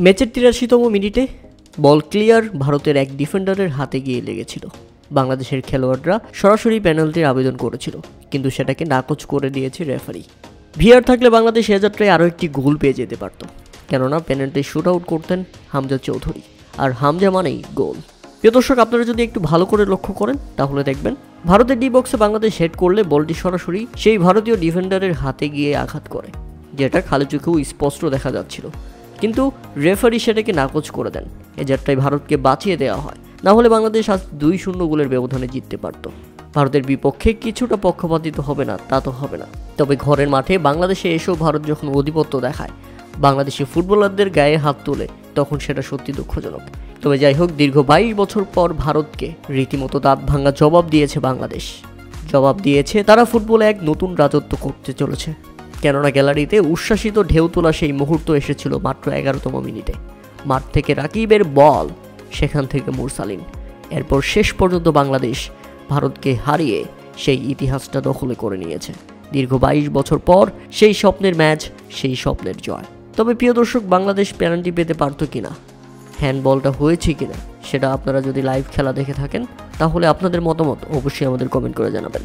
ম্যাচের ৮৩তম মিনিটে বল ক্লিয়ার ভারতের এক ডিফেন্ডারের হাতে গিয়ে লেগেছিল। বাংলাদেশের খেলোয়াড়রা সরাসরি পেনাল্টির আবেদন করেছিল, কিন্তু সেটাকে নাকচ করে দিয়েছে রেফারি। ভিআর থাকলে বাংলাদেশ এ যাত্রায় আরও একটি গোল পেয়ে যেতে পারত, কেননা পেনাল্টি শুট আউট করতেন হামজা চৌধুরী, আর হামজা মানেই গোল। প্রিয় দর্শক, আপনারা যদি একটু ভালো করে লক্ষ্য করেন তাহলে দেখবেন ভারতের ডি বক্সে বাংলাদেশ হেড করলে বলটি সরাসরি সেই ভারতীয় ডিফেন্ডারের হাতে গিয়ে আঘাত করে, যেটা খালি চোখেও স্পষ্ট দেখা যাচ্ছিল। কিন্তু রেফারি সেটাকে নাকচ করে দেন। এ যাত্রায় ভারতকে বাঁচিয়ে দেওয়া হয়, না হলে বাংলাদেশ আজ ২-০ গোলের ব্যবধানে জিততে পারত। ভারতের বিপক্ষে কিছুটা পক্ষপাতিত হবে না তা তো হবে না, তবে ঘরের মাঠে বাংলাদেশে এসেও ভারত যখন আধিপত্য দেখায়, বাংলাদেশি ফুটবলারদের গায়ে হাত তোলে, তখন সেটা সত্যি দুঃখজনক। তবে যাই হোক, দীর্ঘ ২২ বছর পর ভারতকে রীতিমতো দাঁত ভাঙা জবাব দিয়েছে বাংলাদেশ। জবাব দিয়েছে তারা ফুটবলে এক নতুন রাজত্ব করতে চলেছে। কেননা গ্যালারিতে উচ্ছ্বাসিত ঢেউ তোলা সেই মুহূর্ত এসেছিল মাত্র ১১তম মিনিটে। মাঠ থেকে রাকিবের বল, সেখান থেকে মুরসালিন, এরপর শেষ পর্যন্ত বাংলাদেশ ভারতকে হারিয়ে সেই ইতিহাসটা দখলে করে নিয়েছে। দীর্ঘ ২২ বছর পর সেই স্বপ্নের ম্যাচ, সেই স্বপ্নের জয়। তবে প্রিয় দর্শক, বাংলাদেশ পেনাল্টি পেতে পারতো কিনা, হ্যান্ডবলটা হয়েছে কিনা, সেটা আপনারা যদি লাইভ খেলা দেখে থাকেন তাহলে আপনাদের মতামত অবশ্যই আমাদের কমেন্ট করে জানাবেন।